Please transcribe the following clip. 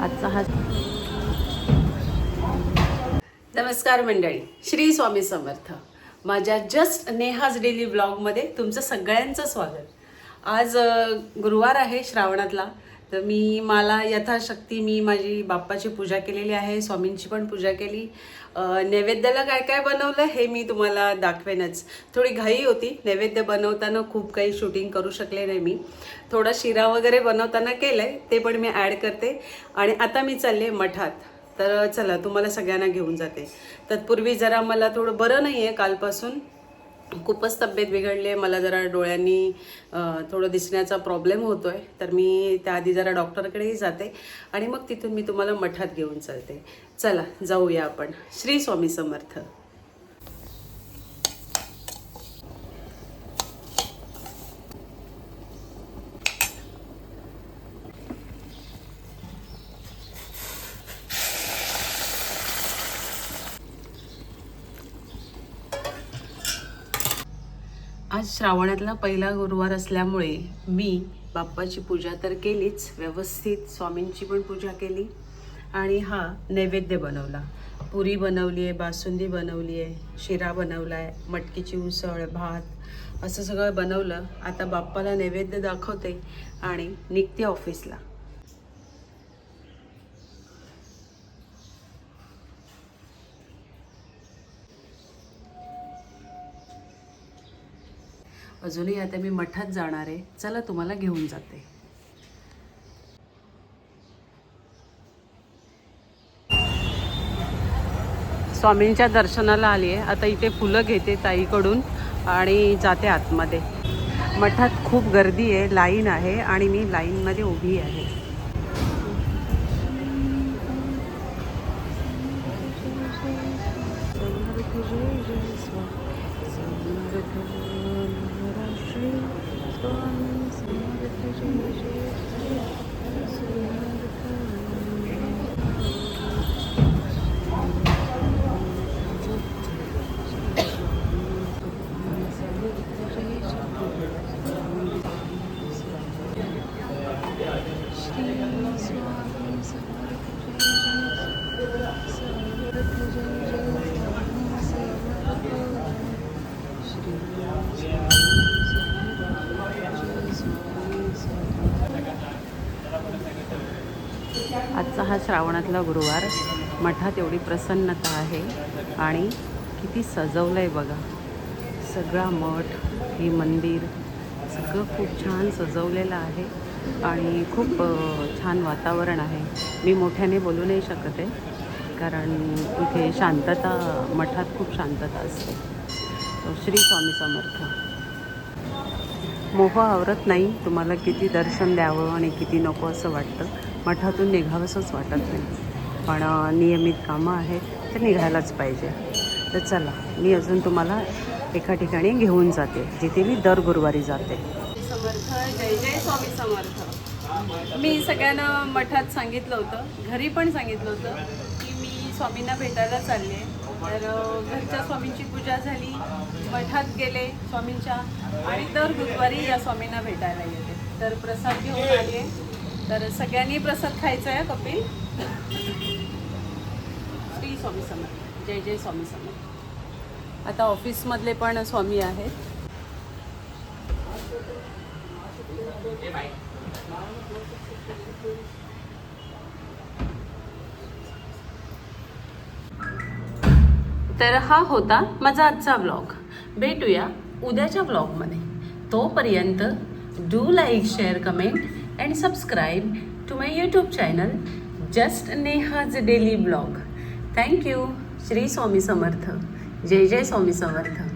आजचा हा नमस्कार मंडळी, श्री स्वामी समर्थ. माझ्या जस्ट नेहाज डेली व्लॉगमध्ये तुमचं सगळ्यांचं स्वागत. आज गुरुवार आहे श्रावणातला. तर मला यथाशक्ती माझी बाप्पाची पूजा केलेली आहे, स्वामींची पण पूजा केली. नैवेद्याला काय काय बनवलं हे मी तुम्हाला दाखवेनच. थोडी घाई होती, नैवेद्य बनवताना खूप काही शूटिंग करू शकले नाही मी. थोडा शिरा वगैरे बनवताना केलंय, ते पण मी ॲड करते. आणि आता मी चालले मठात. तर चला तुम्हाला सगळ्यांना घेऊन जाते. तत्पूर्वी जरा मला थोडं बरं नाही आहे, कालपासून खूपच तब्येत बिघडली आहे. मला जरा डोळ्यांनी थोडं दिसण्याचा प्रॉब्लेम होतो आहे. तर मी त्याआधी जरा डॉक्टरकडेही जाते आणि मग तिथून मी तुम्हाला मठात घेऊन चालते. चला जाऊया आपण. श्री स्वामी समर्थ. आज श्रावणातला पहिला गुरुवार असल्यामुळे मी बाप्पाची पूजा तर केलीच व्यवस्थित, स्वामींची पण पूजा केली आणि हा नैवेद्य बनवला. पुरी बनवली आहे, बासुंदी बनवली आहे, शिरा बनवला आहे, मटकीची उसळ, भात असं सगळं बनवलं. आता बाप्पाला नैवेद्य दाखवते आणि निघते ऑफिसला. अजूनही आता मी मठात जाणार आहे. चला तुम्हाला घेऊन जाते. स्वामींच्या दर्शनाला आली आहे. आता इथे फुलं घेते ताईकडून आणि जाते आतमध्ये. मठात खूप गर्दी आहे, लाईन आहे आणि मी लाईनमध्ये उभी आहे. आजचा हा श्रावणातला गुरुवार. मठात एवढी प्रसन्नता आहे आणि किती सजवलं आहे बघा. सगळा मठ, हे मंदिर सगळं खूप छान सजवलेलं आहे आणि खूप छान वातावरण आहे. मी मोठ्याने बोलू नाही शकत आहे कारण इथे शांतता, मठात खूप शांतता असते. श्री स्वामी समर्थ. मोह आवरत नाही. तुम्हाला किती दर्शन द्यावं आणि किती नको असं वाटतं. मठातून निघावंसंच वाटत नाही, पण नियमित कामं आहेत ते निघायलाच पाहिजे. तर चला, मी अजून तुम्हाला एका ठिकाणी घेऊन जाते जिथे मी दर गुरुवारी जाते. समर्थ. जय जय स्वामी समर्थ. मी सगळ्यांना मठात सांगितलं होतं, घरी पण सांगितलं होतं की मी स्वामींना भेटायला चालले. तर घरच्या स्वामींची पूजा झाली, मठात गेले स्वामींच्या आणि दर गुरुवारी या स्वामींना भेटायला येते. तर प्रसाद घेऊन आले. तर सगळ्यांनी प्रसाद खायचा आहे. कपिल. श्री स्वामी समर्थ. जय जय स्वामी समर्थ. आता ऑफिसमधले पण स्वामी आहेत. तर हा होता माझा आजचा व्लॉग. भेटूया उद्याच्या व्लॉगमध्ये. तोपर्यंत do like, share, comment and subscribe to my YouTube channel just Neha's daily blog. Thank you. Shri Swami Samarth. जय जय स्वामी समर्थ.